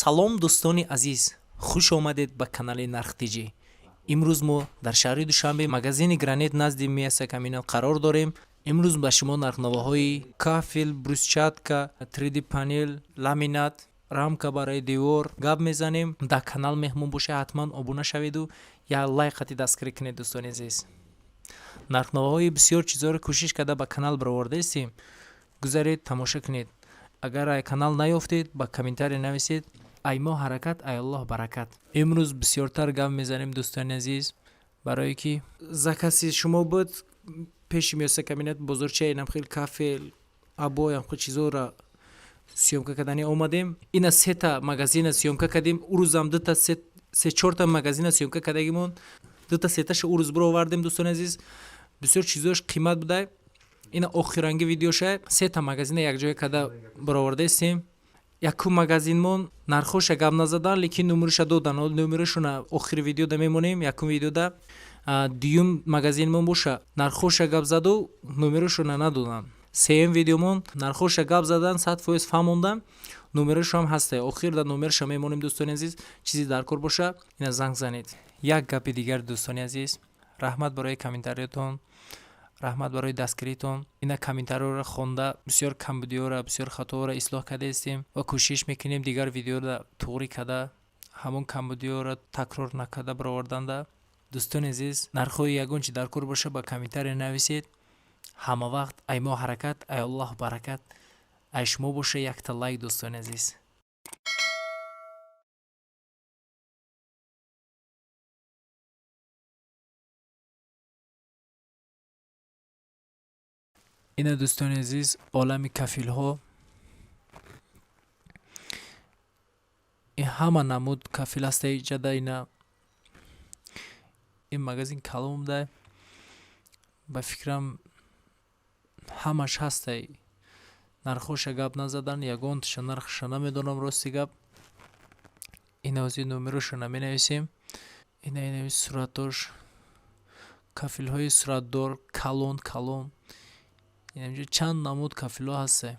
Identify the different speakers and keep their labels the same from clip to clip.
Speaker 1: салом дӯстони азиз, хуш омадед ба канали Нархтиҷӣ. имрӯз мо дар шаҳри Душанбе магазини Гранит назди Миаса Каминат қарор дорем. имрӯз ба шумо нархнавоҳои кафел, брусчатка, 3D панел, ламинат, рамка барои девор гап мезанем. Дар канал меҳмон бошед, ҳатман обуна шаведу як лайк хати дастгирӣ кунед дӯстони азиз. нархнавоҳои бисёр чизҳоро кӯшиш карда ба канал баровардаистем. гузаред тамошо кунед. агар ай канал наёфтед, ба комментарий нависед. ай мо ҳаракат, ай Аллоҳ баракат. имрӯз бисёртар гап мезанем дӯстони азиз, барое ки закаси шумо буд пеши Миаса Каминат бозорчаи намхел кафел, або ямхел чизҳоро сёмка кардани омадем. ина сета магазина сёмка кардем. урӯзам дута се чорта магазина сёмка кардагимон. дута сеташа урӯз бировардем дӯстони азиз. бисёр чизош қимат буда. ина охиранги видеоша сета магазина якҷоя карда бировардаистем. якум магазинмон нархоша гап назадан, лекин номероша додан. номерошона охири видеода мемонем. якум видеода дуюм магазинмон боша нархоша гап заду номерошона надодан. сеюм видеомон нархоша гап задан 100% фаҳмондан, номерошам ҳаста. охир да номероша мемонем дӯстони азиз. чизи дар кор боша ина занг занед. як гапи дигар дӯстони азиз, раҳмат барои комментариятон, раҳмат барои дастгиритон. ина комментариёро хонда бисёр камбудиёро, бисёр хаторо ислоҳ кардаистем ва кӯшиш мекунем дигар видеоро туғрӣ карда ҳамон камбудиёро такрор накарда бироварданда. дӯстони азиз, нархҳои ягон чи дар кор боша ба комментария нависед. ҳама вақт ай мо ҳаракат, ай Аллоҳ баракат. ай шумо боша якта лайк дӯстони азиз. ина дӯстони азиз, олами кафилҳо. ин ҳама намуд кафил аста иҷада. ина ин магазин каломда ба фикрам ҳамаш ҳастай. нархоша гап назадан, ягонташа нархаша намедонам рости гап. ина ҳозир номерошона менависем. ина инавис суратдош кафилҳои суратдор калон. инамҷо чанд намуд кафилҳо ҳастай.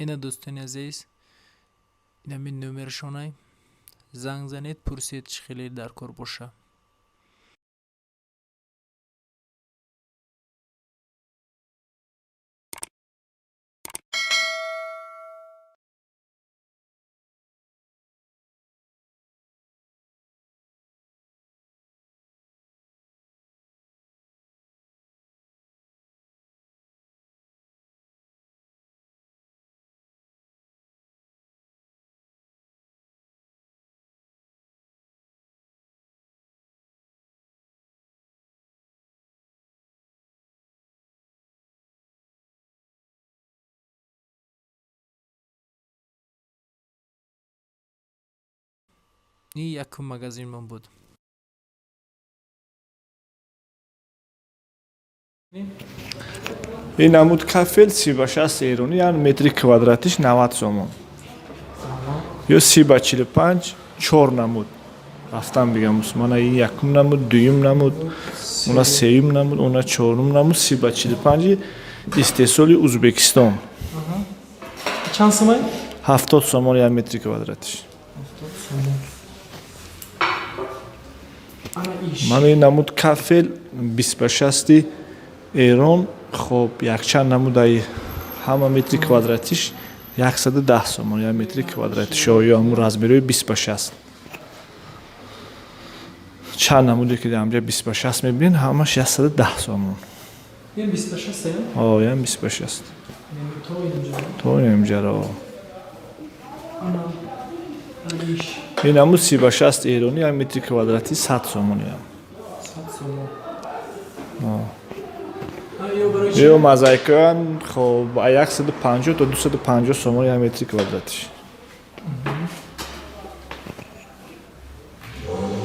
Speaker 1: ина дӯстони азиз, ина мин номерошонай. занг занед, пурсед чӣ хеле дар кор боша. ин якум магазинмон буд.
Speaker 2: ин намуд кафел 36 эрони, яъне метри квадратиш 90 сомон. ё 30-45 4 намуд. рафтам бигам мана ин якум намуд, дуюм намуд, уна сеюм намуд, уна чорум намуд, 30-45 истеҳсоли Узбекистон.
Speaker 1: чанд сомон?
Speaker 2: 70 сомон як метри квадратиш. мана ин намуд кафел 26 эрон. хоб якчанд намудаи ҳама метри квадратиш 110 сомон як метри квадратиш. ё ҳамун размерои 26. чанд намуде ки дар 26 мебинед, ҳамаш 110 сомон.
Speaker 1: ин 26
Speaker 2: ям 26. то инҷаро. ин ҳамун 36 эрони як метри квадрати 100 сомон ям.
Speaker 1: 100 сомон.
Speaker 2: ё мозаикаан хоб 150 то 250 сомон як метри квадратиш.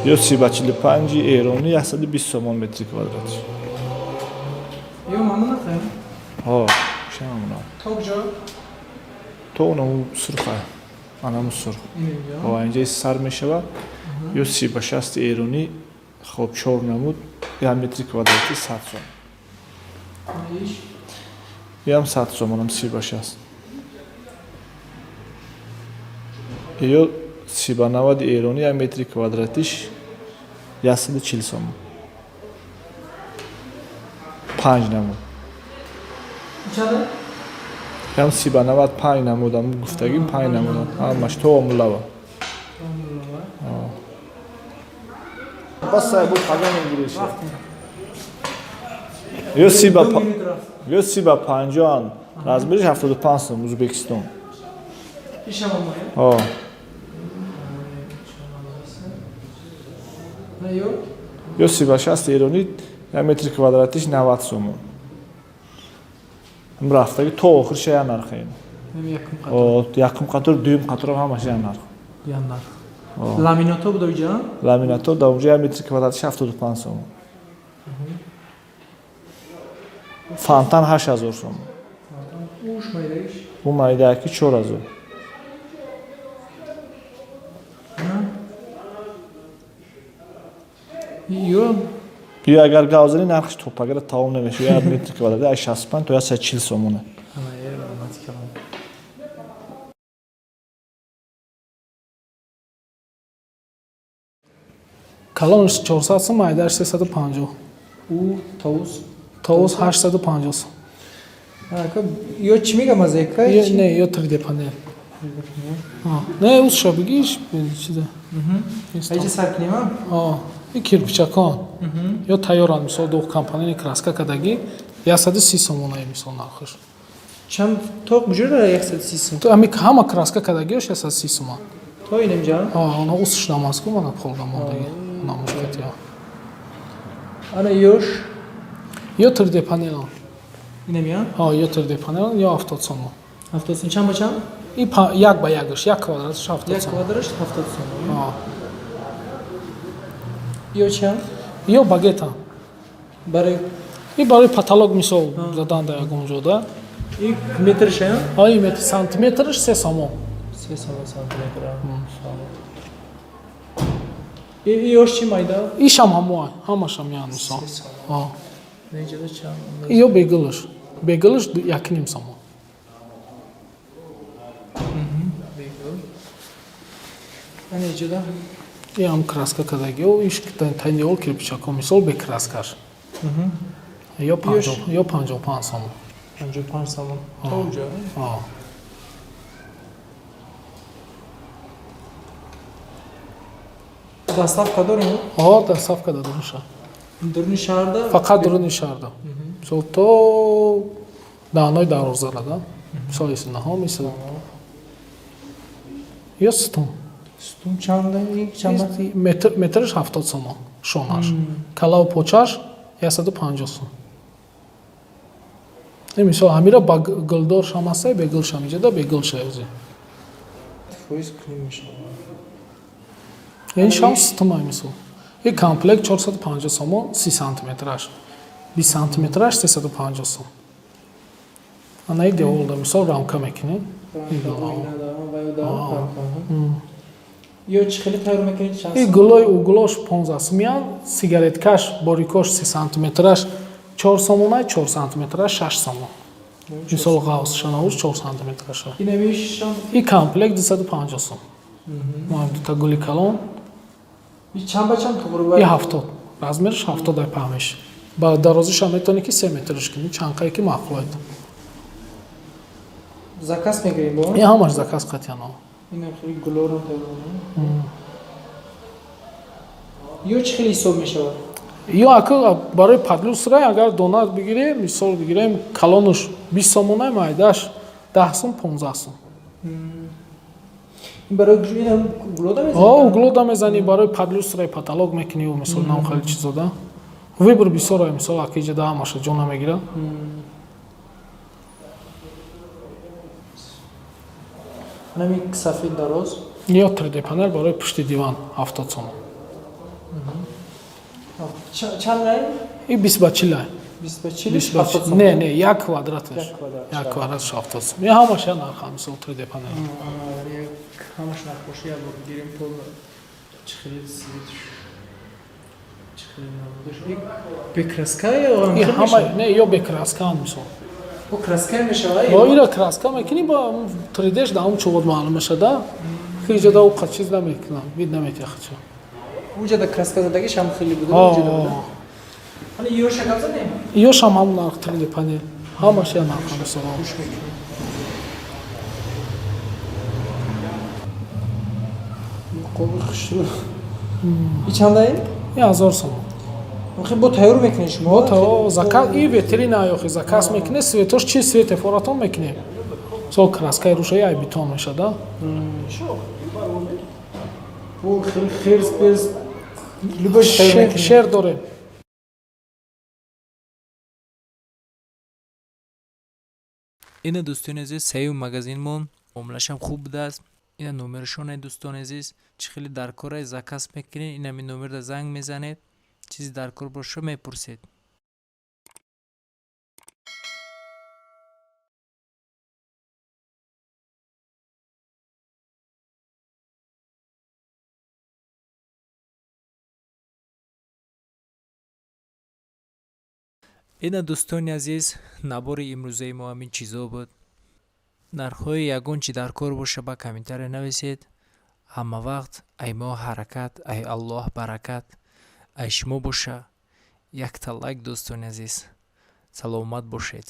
Speaker 2: ё 30-45 эрони 120 сомон метри квадратиш.
Speaker 1: ё мамнун хай.
Speaker 2: шамна.
Speaker 1: Токҷо.
Speaker 2: То оно сурха. Анам сурх. Инҷа сар мешава. Ё 36 эрони хоб 4 намуд 1 метри квадрати 100 сом. Ям 100 сомонам сибаш аст. Ё сибанавади эронӣ 1 метри квадратиш 140 сомон. 5 намуд.
Speaker 1: Чада?
Speaker 2: Ям сибанавад 5 намудам гуфтагим 5 намудам. Ҳамаш тоомлава. Бас сай буд қадан мегириш. Ё сиба 50 размериш 75 сом Узбекистон. О. Ё сиба 60 эронӣ 1 метри квадратиш 90 сомон. Рафтаги то охирша я нархем. О, якум қатор, дуюм қатор ҳамаш я нарх.
Speaker 1: Я нарх. Ламинато буд оҷа?
Speaker 2: Ламинато да оҷа 1 метри квадратиш 75 сомон. Фонтан 8000 сомон.
Speaker 1: Уш майдаиш?
Speaker 2: У майдаки 4000.
Speaker 1: Ё
Speaker 2: Ё агар гавзани нархиш топ, агар таом намешавад 1 метри квадратиш 65 то 140 сомон.
Speaker 3: Калонш 400 сом, майдаш 350.
Speaker 1: у тавус.
Speaker 3: Тавус 850 сом.
Speaker 1: Ё чӣ мегам аз ека?
Speaker 3: Не, ё 3D панел. Не, уз ша бигиш, чида.
Speaker 1: Айҷа саркинима?
Speaker 3: И кирпичакон. Ё тайёран, мисол дух компанияни краска кадаги 130 сомон ай мисол нархаш.
Speaker 1: Чанд тоқ буҷура 130 сом?
Speaker 3: То ами ҳама краска кадагиаш 130 сом.
Speaker 1: То инамҷа?
Speaker 3: Она усш намазку мана полда мондаги. На мушкатия.
Speaker 1: Ана ёш?
Speaker 3: Ё 3D панел.
Speaker 1: Инамя?
Speaker 3: Ё 3D панел, ё 70 сом.
Speaker 1: 70 сом. Чанд ба чанд?
Speaker 3: И як ба якаш, як квадратш 70
Speaker 1: Як
Speaker 3: сом.
Speaker 1: квадратш 70 сом. Ё чанд?
Speaker 3: Ё багета.
Speaker 1: Барои
Speaker 3: И барои потолок мисол задан да ягон ҷода.
Speaker 1: и метрша?
Speaker 3: Ай метр сантиметрш 3 сомон.
Speaker 1: 3 сантиметр. И ёш чӣ майда?
Speaker 3: Ишам ҳамоа, ҳамашам ян мисол.
Speaker 1: Неҷада чанд?
Speaker 3: Ё бегилш. Бегилш 1,5 сомон.
Speaker 1: Бегил. Неҷада?
Speaker 3: И ам краска кадаги, иш тайниол кирпичако мисол бе краскаш. Ё 55 сомон.
Speaker 1: 55 сомон. Тоҷа? Доставка дорем?
Speaker 3: Доставка да дуруша.
Speaker 1: Дуруни шаҳрда?
Speaker 3: Фақат дуруни шаҳрда. Мисол то даънои дарозарада. Мисол иснаҳо мисол. Ё стум.
Speaker 1: Стум чанда?
Speaker 3: Метрш 70 сомон. Шонаш. Калав почаш 150 сом. Мисол ҳамира ба гилдор шамасай бегил шамиҷада бегил шаёзи.
Speaker 1: Фоиз клим мешава.
Speaker 3: Яъни шам стумай мисол. И комплект 450 сомон 30 сантиметраш. 20 сантиметраш 350 сом. Ана и деволда мисол рамка мекунӣ.
Speaker 1: Ё чӣ хеле тайёр мекунед?
Speaker 3: И гулои углош 15 сом. Яън сигареткаш борикош 30 сантиметраш 4 сомонай 4 сантиметраш 6 сомон. Мисол ғавз шанавуш 4 сантиметраш.
Speaker 1: Инамишам?
Speaker 3: И комплект 250 сом. Маҳам дута гули калон.
Speaker 1: И чанд ба чанд тоғрибан?
Speaker 3: И 70. Размерш 70 ай паҳмеш. Ба дарозиша метавонӣ ки 3 метрш кунӣ, чанқае ки маъқулад.
Speaker 1: Заказ мегирем бо?
Speaker 3: И ҳамаш заказ қатъиян.
Speaker 1: Инам хеле гулорам тайёр. Ё чӣ хеле ҳисоб мешавад?
Speaker 3: Ё ака барои падлюсрай агар дона бигирем, мисол бигирем калонуш 20 сомонай майдаш 10 сом 15 сом.
Speaker 1: Барои инам углода мезанӣ?
Speaker 3: Углода мезанӣ, барои падлюсрай потолок мекунӣ, мисол нам хеле чизода. Выбор бисёр мисол акиҷада ҳамаша ҷона мегирад.
Speaker 1: Нами сафед дароз?
Speaker 3: Ё 3D панел барои пушти диван 70 сомон.
Speaker 1: Чанд лай?
Speaker 3: И 20 ба 40 лай.
Speaker 1: 20 ба 40?
Speaker 3: Не, як квадраташ. Як квадраташ 70 сом. Я ҳамаш я нарх мисол 3D панел.
Speaker 1: Ҳамаш нарх бошад, як бор бигирем то чӣ хеле بکراسکا
Speaker 3: ин
Speaker 1: یا
Speaker 3: ҳама не ё бекраскан мисол
Speaker 1: او کراسکا میشه
Speaker 3: ё ира краска мекунӣ ба 3Dш да ҳам чувод маълум мешада хиҷа да уқа чиз намекунам вид наметяхча
Speaker 1: اونجا دا کراسکا زدگیش هم خیلی بوده اونجا بوده حالا یو شکل زدیم
Speaker 3: ёш ҳам ҳам нарх 3D панел ҳамаш я нарх мисол
Speaker 1: قوی خوشو این چند این؟
Speaker 3: 1000 сомон
Speaker 1: خیلی با تایور میکنی شما؟
Speaker 3: то заказ и ветерина ёхи заказ мекунӣ светош чи свете форатон мекунӣ со краскаи рӯшаи ай битон мешада
Speaker 1: او خیلی خیرس برس لباش تایور میکنی
Speaker 3: шер дорем
Speaker 1: ина дӯстони азиз сеюм магазинмон муомилашам хуб будааст ина номерашоне дӯстони азиз чӣ хеле дар кора заказ мекунед ин ҳамин номерда занг мезанед чизи дар кор боша мепурсед ина дӯстони азиз набори имрӯзаи мо ҳамин чизо буд нархҳои ягон чи дар кор боша ба комментаре нависед ҳама вақт ай мо ҳаракат ай аллоҳ баракат ай шумо боша якта лайк дӯстони азиз саломат бошед